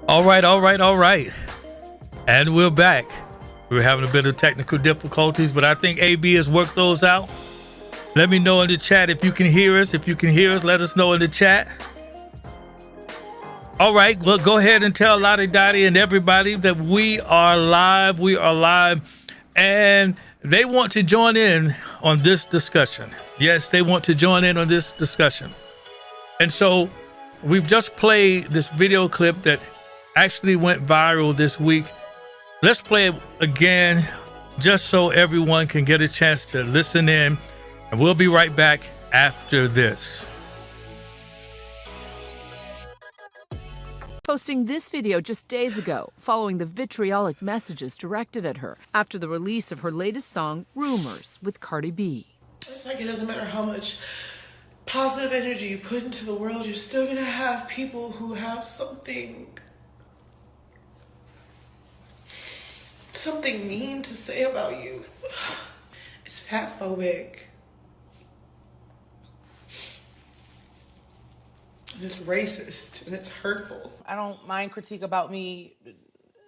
All right, all right, all right. And we're back. We were having a bit of technical difficulties, but I think AB has worked those out. Let me know in the chat if you can hear us. If you can hear us, let us know in the chat. All right, well, go ahead and tell Lottie Dottie and everybody that we are live. We are live. And they want to join in on this discussion. Yes, they want to join in on this discussion. And so we've just played this video clip that actually went viral this week. Let's play it again just so everyone can get a chance to listen in. And we'll be right back after this. Posting this video just days ago, following the vitriolic messages directed at her after the release of her latest song, Rumors, with Cardi B. It's like it doesn't matter how much positive energy you put into the world, you're still gonna have people who have something mean to say about you. It's fat phobic. And it's racist and it's hurtful. I don't mind critique about me,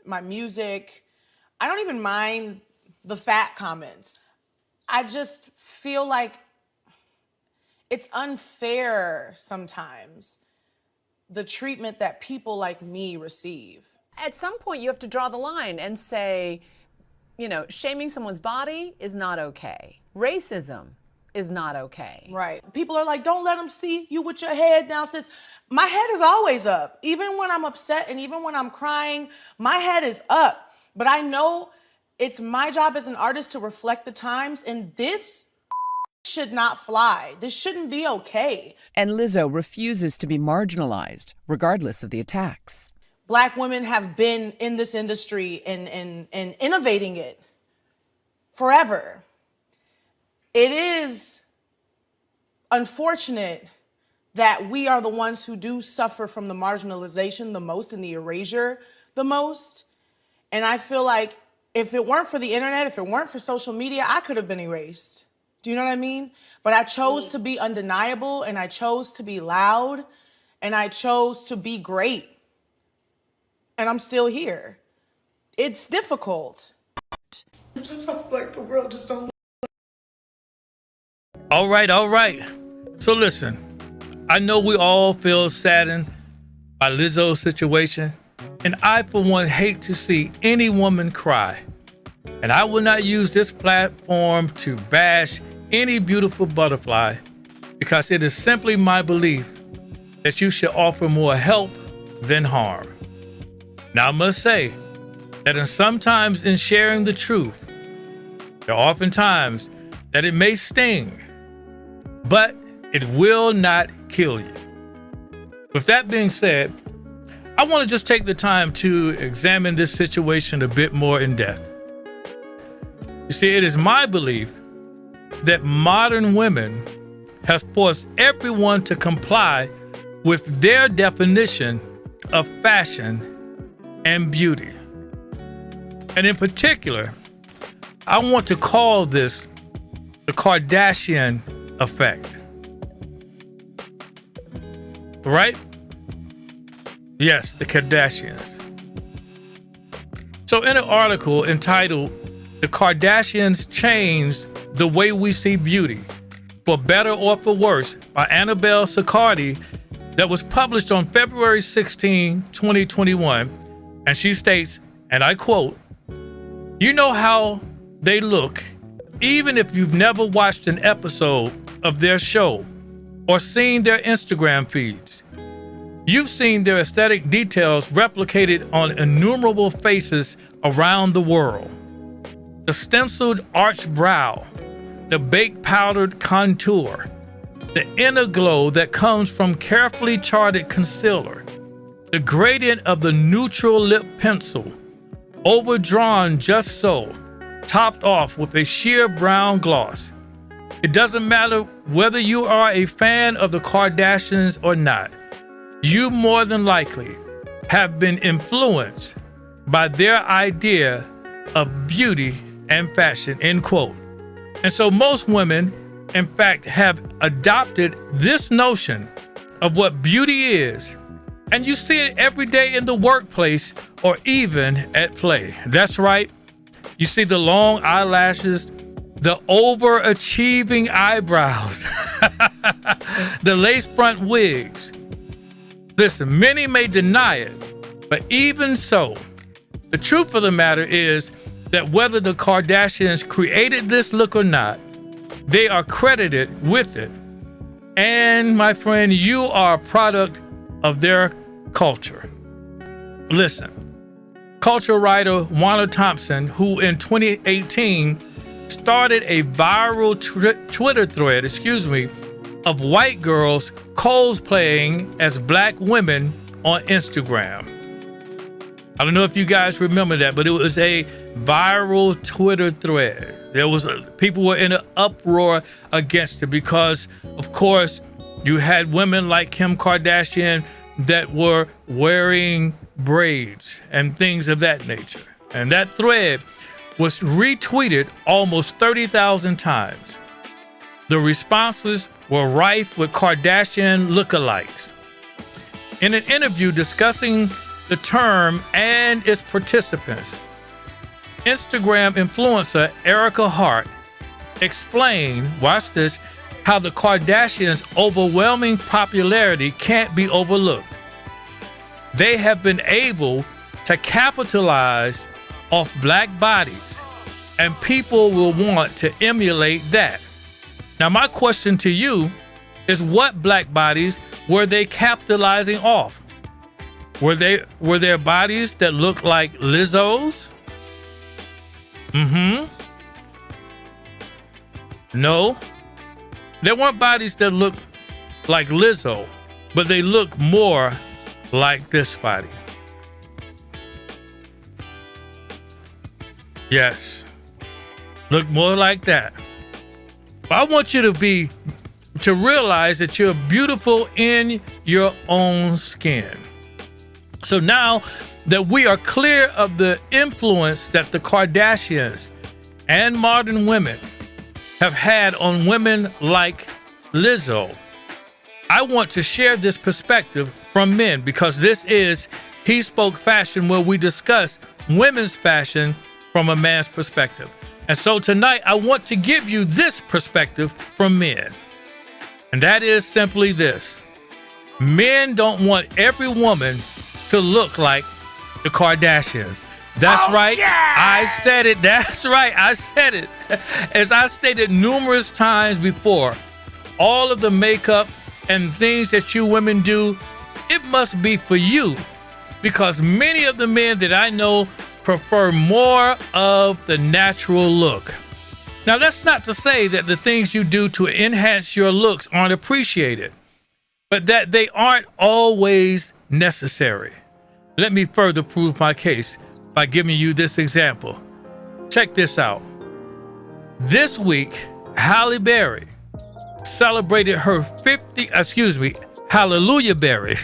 my music. I don't even mind the fat comments. I just feel like it's unfair sometimes, the treatment that people like me receive. At some point, you have to draw the line and say, you know, shaming someone's body is not okay. Racism is not okay. Right. People are like, don't let them see you with your head down, sis. My head is always up. Even when I'm upset and even when I'm crying, my head is up. But I know it's my job as an artist to reflect the times, and this should not fly. This shouldn't be okay. And Lizzo refuses to be marginalized, regardless of the attacks. Black women have been in this industry and innovating it forever. It is unfortunate that we are the ones who do suffer from the marginalization the most and the erasure the most. And I feel like if it weren't for the internet, if it weren't for social media, I could have been erased. Do you know what I mean? But I chose to be undeniable, and I chose to be loud, and I chose to be great. And I'm still here. It's difficult. Sometimes I feel like the world just don't. All right, all right. So listen, I know we all feel saddened by Lizzo's situation, and I, for one, hate to see any woman cry. And I will not use this platform to bash any beautiful butterfly, because it is simply my belief that you should offer more help than harm. Now, I must say that sometimes in sharing the truth, there are often times that it may sting, but it will not kill you. With that being said, I want to just take the time to examine this situation a bit more in depth. You see, it is my belief that modern women have forced everyone to comply with their definition of fashion and beauty. And in particular, I want to call this the Kardashian effect. Right? Yes, the Kardashians. So in an article entitled "The Kardashians Changed the Way We See Beauty, for Better or for Worse" by Annabelle Siccardi, that was published on February 16, 2021, and she states, and I quote, "You know how they look, even if you've never watched an episode of their show or seen their Instagram feeds. You've seen their aesthetic details replicated on innumerable faces around the world. The stenciled arched brow, the baked powdered contour, the inner glow that comes from carefully charted concealer, the gradient of the neutral lip pencil, overdrawn just so, topped off with a sheer brown gloss. It doesn't matter whether you are a fan of the Kardashians or not. You more than likely have been influenced by their idea of beauty and fashion," end quote. And so most women, in fact, have adopted this notion of what beauty is And you see it every day in the workplace or even at play. That's right. You see the long eyelashes, the overachieving eyebrows, the lace front wigs. Listen, many may deny it, but even so, the truth of the matter is that whether the Kardashians created this look or not, they are credited with it. And my friend, you are a product of their culture. Listen, culture writer Wanda Thompson, who in 2018 started a viral Twitter thread, of white girls cosplaying as black women on Instagram. I don't know if you guys remember that, but it was a viral Twitter thread. People were in an uproar against it because, of course, you had women like Kim Kardashian that were wearing braids and things of that nature. And that thread was retweeted almost 30,000 times. The responses were rife with Kardashian lookalikes. In an interview discussing the term and its participants, Instagram influencer Erica Hart explained, watch this, how the Kardashians' overwhelming popularity can't be overlooked. They have been able to capitalize off black bodies, and people will want to emulate that. Now, my question to you is, what black bodies were they capitalizing off? Were there bodies that looked like Lizzo's? No. There weren't bodies that looked like Lizzo, but they look more like this body. Yes. Look more like that. I want you to realize that you're beautiful in your own skin. So now that we are clear of the influence that the Kardashians and modern women have had on women like Lizzo, I want to share this perspective from men, because this is HeSpoke Fashion, where we discuss women's fashion from a man's perspective. And so tonight, I want to give you this perspective from men. And that is simply this. Men don't want every woman to look like the Kardashians. That's right. Yeah! I said it. That's right. I said it. As I stated numerous times before, all of the makeup and things that you women do, it must be for you, because many of the men that I know prefer more of the natural look. Now, that's not to say that the things you do to enhance your looks aren't appreciated, but that they aren't always necessary. Let me further prove my case by giving you this example. Check this out. This week, Halle Berry celebrated her Hallelujah Berry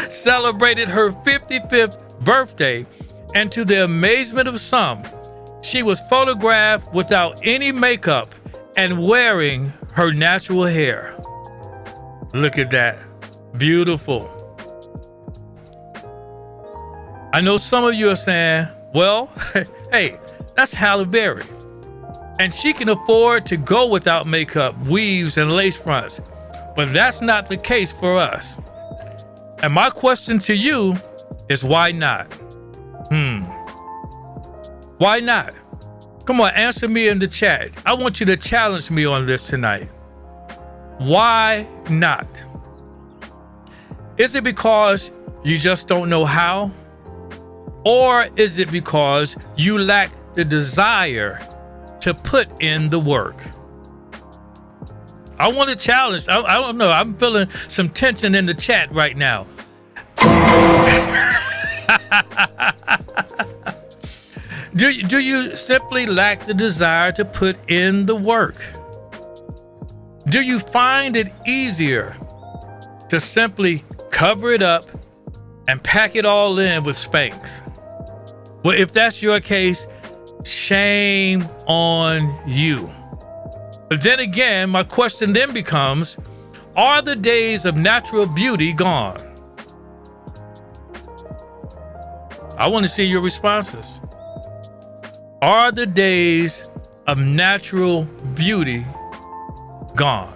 celebrated her 55th birthday, and to the amazement of some, she was photographed without any makeup and wearing her natural hair. Look at that. Beautiful. I know some of you are saying, well, hey, that's Halle Berry, and she can afford to go without makeup, weaves, and lace fronts. But that's not the case for us. And my question to you is, why not? Why not? Come on, answer me in the chat. I want you to challenge me on this tonight. Why not? Is it because you just don't know how? Or is it because you lack the desire to put in the work? I want to challenge. I don't know. I'm feeling some tension in the chat right now. Do you simply lack the desire to put in the work? Do you find it easier to simply cover it up and pack it all in with Spanx? Well, if that's your case, shame on you. But then again, my question then becomes, are the days of natural beauty gone? I want to see your responses. Are the days of natural beauty gone?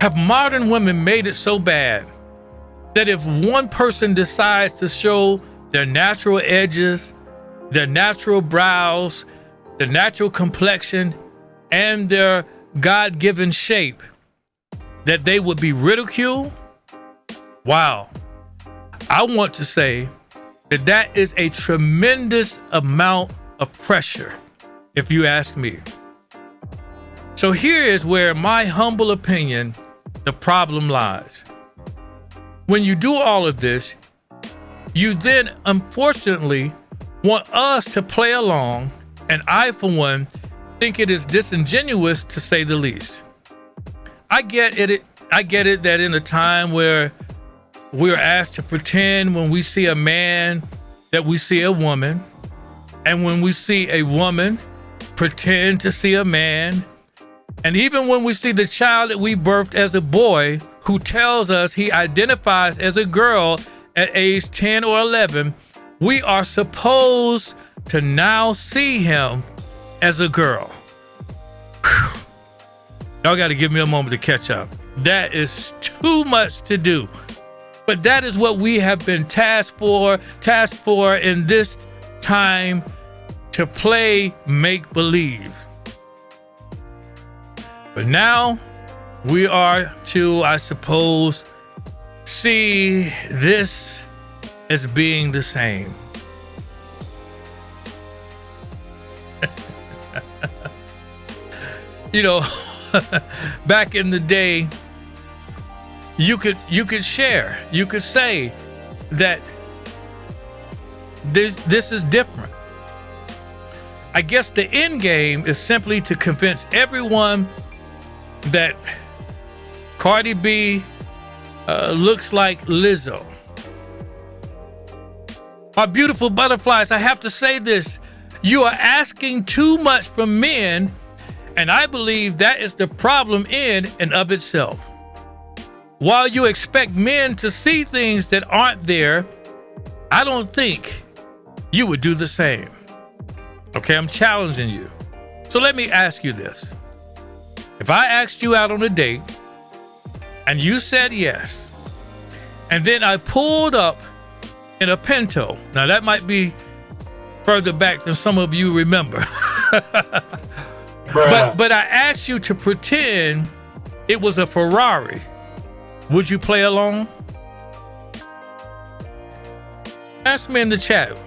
Have modern women made it so bad that if one person decides to show their natural edges, their natural brows, their natural complexion, and their God-given shape, that they would be ridiculed? Wow. I want to say that that is a tremendous amount of pressure, if you ask me. So here is where, in my humble opinion, the problem lies. When you do all of this, you then unfortunately want us to play along, and I, for one, think it is disingenuous to say the least. I get it that in a time where we're asked to pretend when we see a man that we see a woman, and when we see a woman, pretend to see a man, and even when we see the child that we birthed as a boy who tells us he identifies as a girl at age 10 or 11, we are supposed to now see him as a girl. Whew. Y'all got to give me a moment to catch up. That is too much to do. But that is what we have been tasked for in this time, to play make-believe. But now we are to, I suppose, see this as being the same. You know, back in the day, you could share, you could say that this is different. I guess the end game is simply to convince everyone that Cardi B looks like Lizzo. My beautiful butterflies, I have to say this. You are asking too much from men, and I believe that is the problem in and of itself. While you expect men to see things that aren't there, I don't think you would do the same. Okay, I'm challenging you. So let me ask you this. If I asked you out on a date and you said yes, and then I pulled up in a Pinto, now that might be further back than some of you remember, but I asked you to pretend it was a Ferrari, would you play along? Ask me in the chat.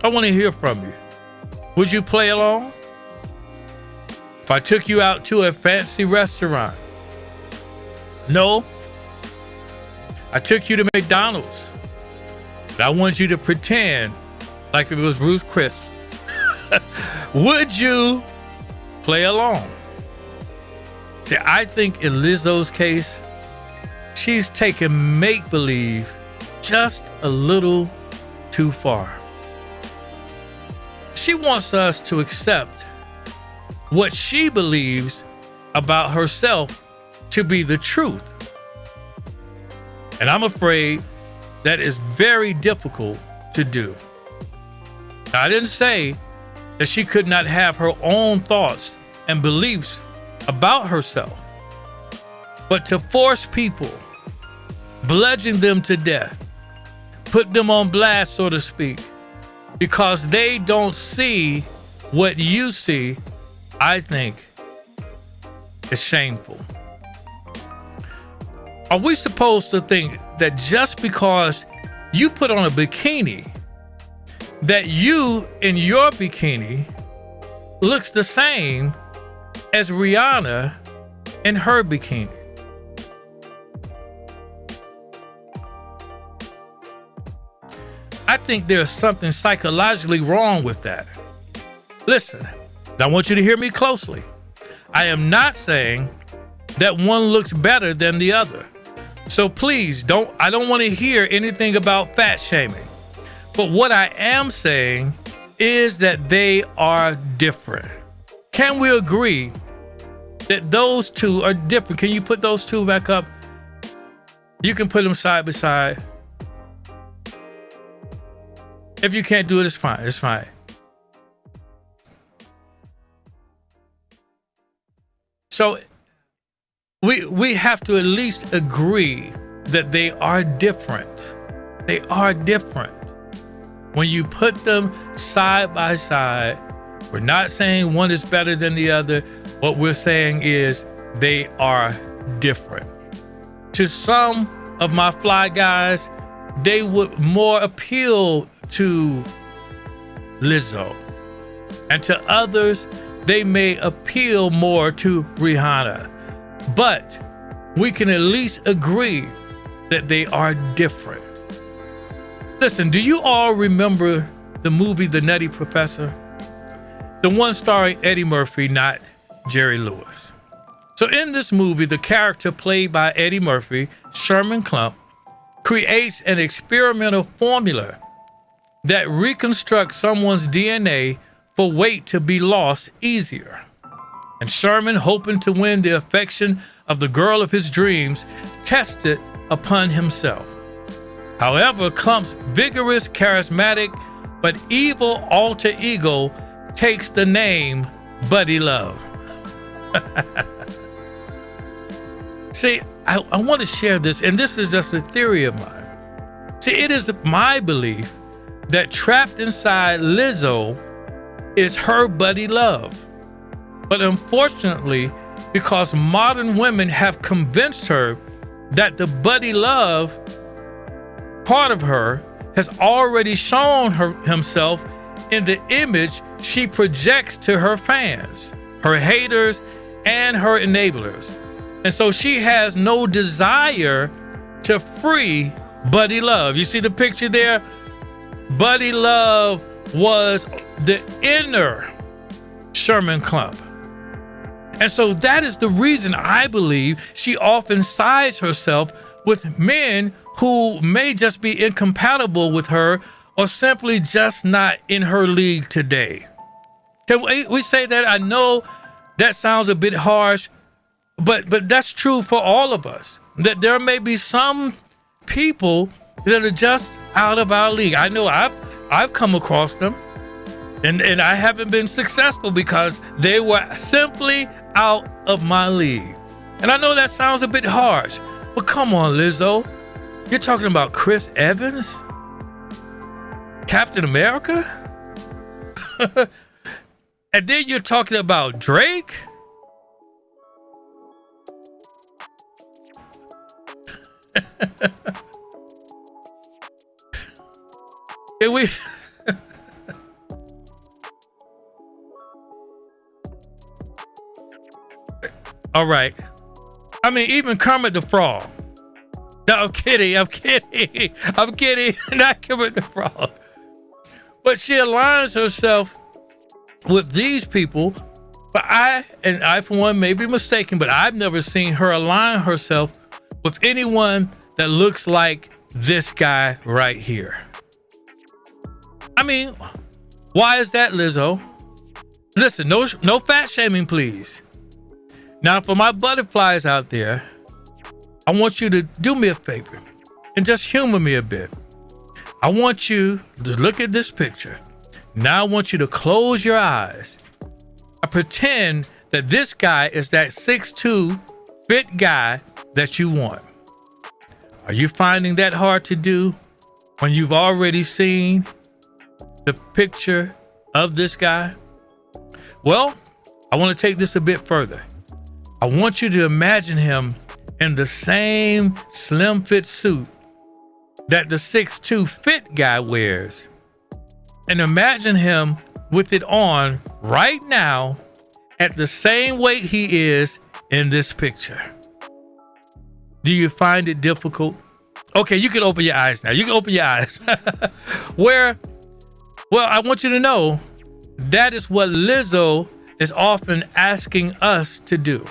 I want to hear from you. Would you play along? If I took you out to a fancy restaurant? No. I took you to McDonald's. But I want you to pretend like it was Ruth's Chris. Would you play along? See, I think in Lizzo's case, she's taken make-believe just a little too far. She wants us to accept what she believes about herself to be the truth. And I'm afraid that is very difficult to do. Now, I didn't say that she could not have her own thoughts and beliefs about herself, but to force people, bludgeon them to death, put them on blast, so to speak, because they don't see what you see, I think is shameful. Are we supposed to think that just because you put on a bikini, that you in your bikini looks the same as Rihanna in her bikini? I think there's something psychologically wrong with that. Listen, I want you to hear me closely. I am not saying that one looks better than the other. So please I don't want to hear anything about fat shaming. But what I am saying is that they are different. Can we agree that those two are different? Can you put those two back up? You can put them side by side. If you can't do it, it's fine. It's fine. So we have to at least agree that they are different. They are different. When you put them side by side, we're not saying one is better than the other. What we're saying is they are different. To some of my fly guys, they would more appeal to Lizzo. And to others, they may appeal more to Rihanna. But we can at least agree that they are different. Listen, do you all remember the movie The Nutty Professor? The one starring Eddie Murphy, not Jerry Lewis. So in this movie, the character played by Eddie Murphy, Sherman Klump, creates an experimental formula that reconstructs someone's DNA for weight to be lost easier. And Sherman, hoping to win the affection of the girl of his dreams, tested upon himself. However, Klump's vigorous, charismatic, but evil alter ego takes the name Buddy Love. See, I want to share this, and this is just a theory of mine. See, it is my belief that trapped inside Lizzo is her Buddy Love. But unfortunately, because modern women have convinced her that the Buddy Love part of her has already shown himself in the image she projects to her fans, her haters, and her enablers. And so she has no desire to free Buddy Love. You see the picture there? Buddy Love was the inner Sherman Klump. And so that is the reason I believe she often sides herself with men who may just be incompatible with her or simply just not in her league today. Can we say that? I know that sounds a bit harsh, but that's true for all of us. That there may be some people that are just out of our league. I know I've come across them, and I haven't been successful because they were simply out of my league. And I know that sounds a bit harsh, but come on, Lizzo. You're talking about Chris Evans? Captain America? And then you're talking about Drake? Can we... All right. I mean, even Kermit the Frog. No, I'm kidding. I'm kidding. Not Kermit the Frog. But she aligns herself with these people. But I for one, may be mistaken, but I've never seen her align herself with anyone that looks like this guy right here. I mean, why is that, Lizzo? Listen, no fat shaming, please. Now, for my butterflies out there, I want you to do me a favor and just humor me a bit. I want you to look at this picture. Now I want you to close your eyes. I pretend that this guy is that 6'2" fit guy that you want. Are you finding that hard to do when you've already seen the picture of this guy? Well, I want to take this a bit further. I want you to imagine him in the same slim fit suit that the 6'2" fit guy wears. And imagine him with it on right now at the same weight he is in this picture. Do you find it difficult? Okay, you can open your eyes now. You can open your eyes. Well, I want you to know that is what Lizzo is often asking us to do.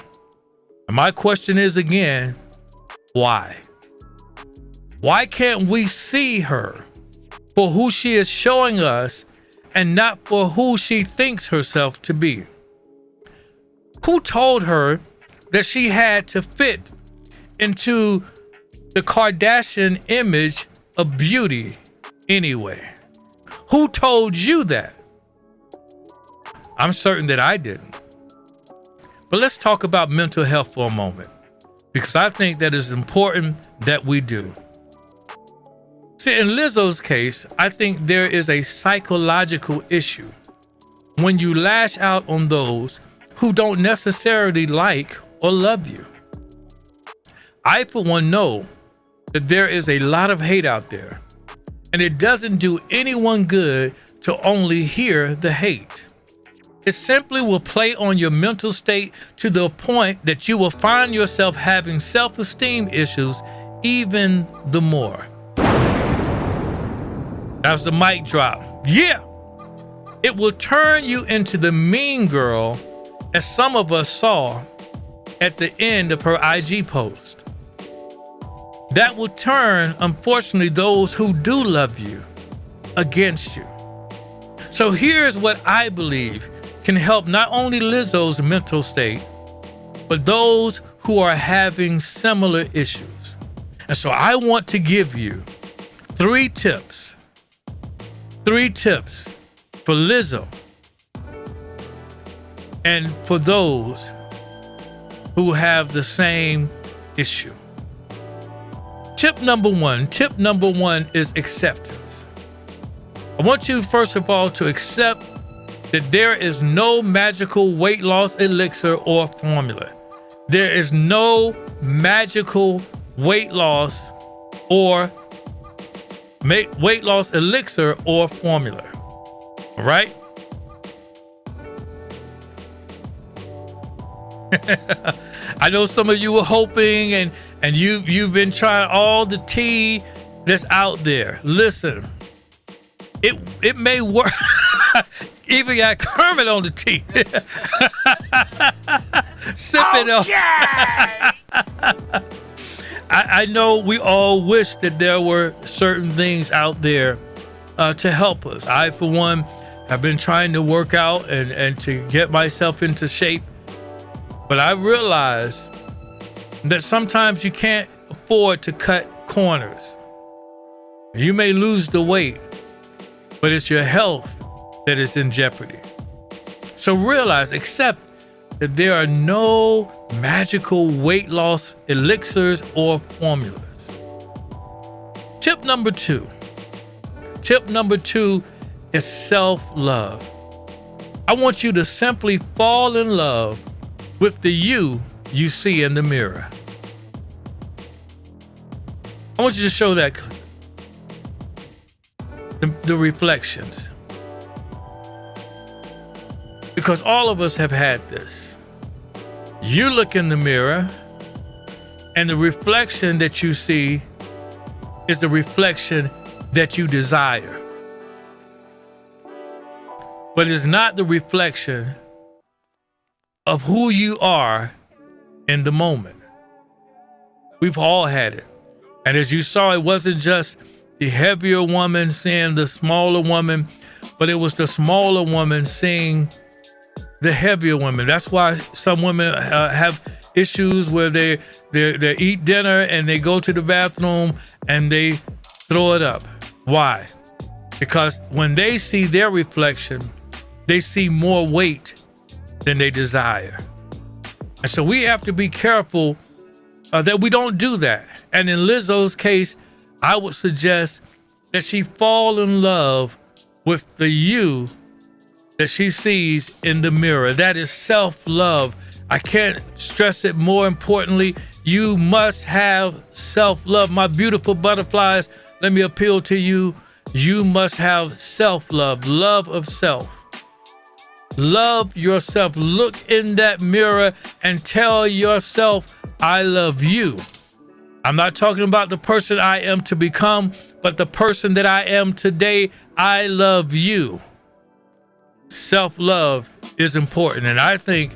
And my question is again, why? Why can't we see her for who she is showing us and not for who she thinks herself to be? Who told her that she had to fit into the Kardashian image of beauty anyway? Who told you that? I'm certain that I didn't. But let's talk about mental health for a moment, because I think that it's important that we do. See, in Lizzo's case, I think there is a psychological issue when you lash out on those who don't necessarily like or love you. I, for one, know that there is a lot of hate out there, and it doesn't do anyone good to only hear the hate. It simply will play on your mental state to the point that you will find yourself having self-esteem issues even the more. That's the mic drop. Yeah! It will turn you into the mean girl, as some of us saw at the end of her IG post. That will turn, unfortunately, those who do love you against you. So here's what I believe can help not only Lizzo's mental state, but those who are having similar issues. And so I want to give you 3 tips. 3 tips for Lizzo and for those who have the same issue. Tip number one is acceptance. I want you, first of all, to accept that there is no magical weight loss elixir or formula. There is no magical weight loss or weight loss elixir or formula. All right? I know some of you were hoping and you've been trying all the tea that's out there. Listen, it may work. Even got Kermit on the tea. Sipping on. I know we all wish that there were certain things out there to help us. I, for one, have been trying to work out and to get myself into shape. But I realize that sometimes you can't afford to cut corners. You may lose the weight, but it's your health that is in jeopardy. So realize, accept that there are no magical weight loss elixirs or formulas. Tip number two is self-love. I want you to simply fall in love with the you see in the mirror. I want you to show that the reflections. Because all of us have had this. You look in the mirror, and the reflection that you see is the reflection that you desire. But it's not the reflection of who you are in the moment. We've all had it. And as you saw, it wasn't just the heavier woman seeing the smaller woman, but it was the smaller woman seeing the heavier women. That's why some women have issues where they eat dinner and they go to the bathroom and they throw it up. Why? Because when they see their reflection, they see more weight than they desire. And so we have to be careful that we don't do that. And in Lizzo's case, I would suggest that she fall in love with the you that she sees in the mirror. That is self-love. I can't stress it more importantly. You must have self-love. My beautiful butterflies, let me appeal to you. You must have self-love, love of self. Love yourself. Look in that mirror and tell yourself, I love you. I'm not talking about the person I am to become, but the person that I am today. I love you. Self-love is important. And I think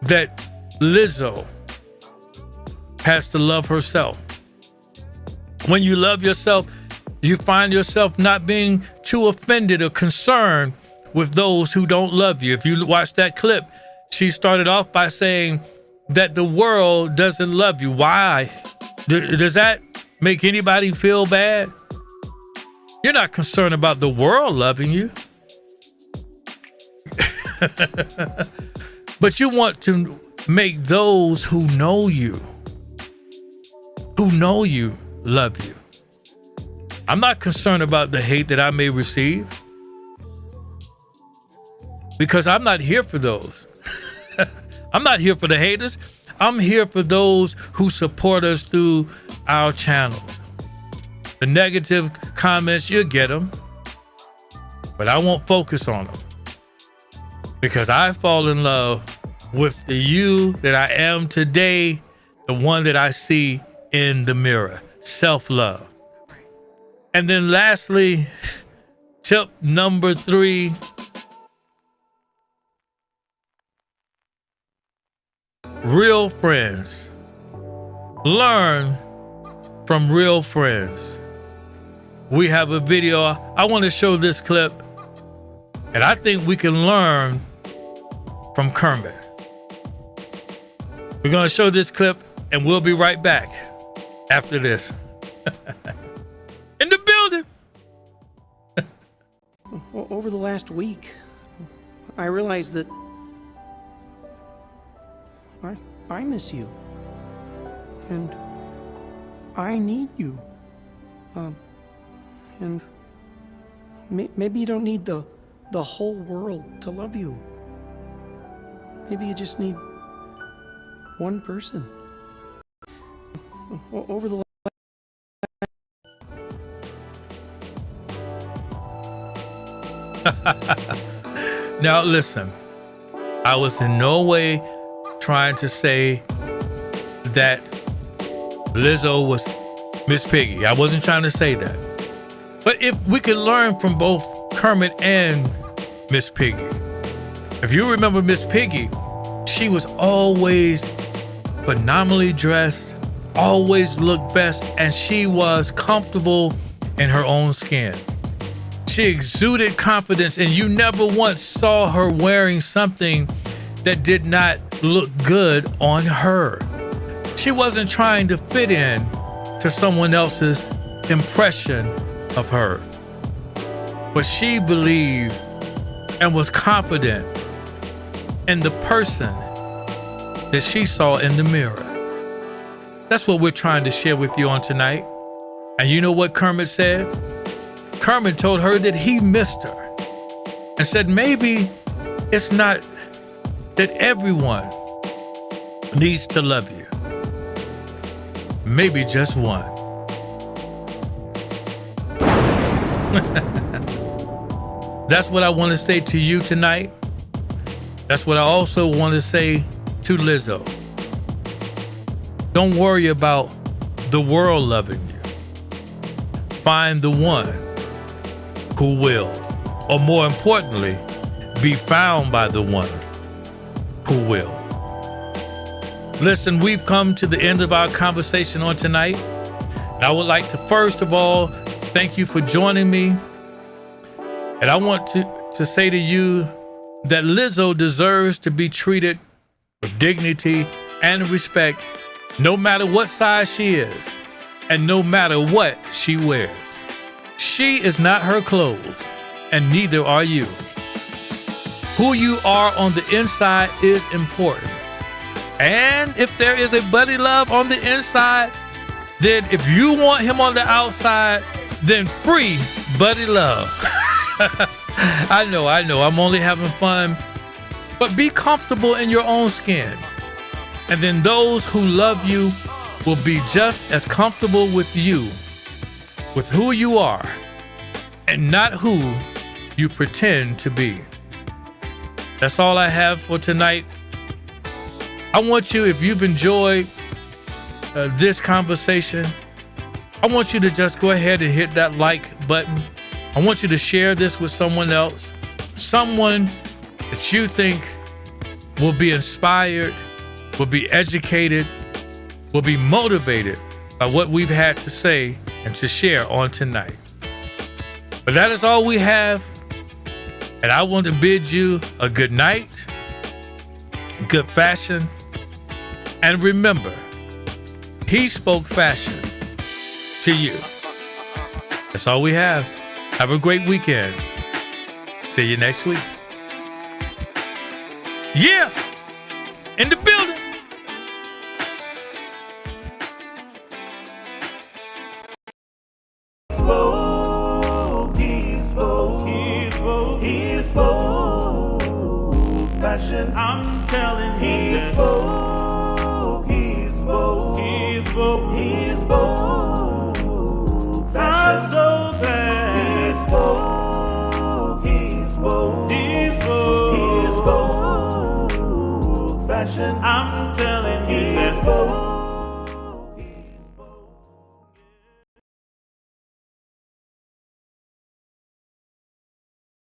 that Lizzo has to love herself. When you love yourself, you find yourself not being too offended or concerned with those who don't love you. If you watch that clip, she started off by saying that the world doesn't love you. Why? Does that make anybody feel bad? You're not concerned about the world loving you. But you want to make those who know you, love you. I'm not concerned about the hate that I may receive, because I'm not here for those. I'm not here for the haters. I'm here for those who support us through our channel. The negative comments, you'll get them, but I won't focus on them, because I fall in love with the you that I am today, the one that I see in the mirror, self-love. And then lastly, tip number 3, real friends. Learn from real friends. We have a video. I want to show this clip, and I think we can learn from Kermit. We're going to show this clip, and we'll be right back after this. In the building. Over the last week, I realized that I miss you, and I need you. And maybe you don't need the whole world to love you. Maybe you just need one person. Over the Now listen, I was in no way trying to say that Lizzo was Miss Piggy. I wasn't trying to say that. But if we could learn from both Kermit and Miss Piggy. If you remember Miss Piggy, she was always phenomenally dressed, always looked best, and she was comfortable in her own skin. She exuded confidence, and you never once saw her wearing something that did not look good on her. She wasn't trying to fit in to someone else's impression of her, but she believed and was confident in the person that she saw in the mirror. That's what we're trying to share with you on tonight. And you know what Kermit said? Kermit told her that he missed her and said maybe it's not that everyone needs to love you. Maybe just one. That's what I want to say to you tonight. That's what I also want to say to Lizzo. Don't worry about the world loving you. Find the one who will, or more importantly, be found by the one who will. Listen, we've come to the end of our conversation on tonight. And I would like to first of all thank you for joining me. And I want to say to you that Lizzo deserves to be treated with dignity and respect, no matter what size she is and no matter what she wears. She is not her clothes, and neither are you. Who you are on the inside is important. And if there is a buddy love on the inside, then if you want him on the outside, then free buddy love. I know, I'm only having fun, but be comfortable in your own skin. And then those who love you will be just as comfortable with you, with who you are, and not who you pretend to be. That's all I have for tonight. I want you, if you've enjoyed this conversation, I want you to just go ahead and hit that like button. I want you to share this with someone else, someone that you think will be inspired, will be educated, will be motivated by what we've had to say and to share on tonight. But that is all we have. And I want to bid you a good night, good fashion, and remember, he spoke fashion to you. That's all we have. Have a great weekend. See you next week. Yeah, in the building. He spoke fashion. I'm telling he spoke fashion. So bad. He spoke fashion. I'm telling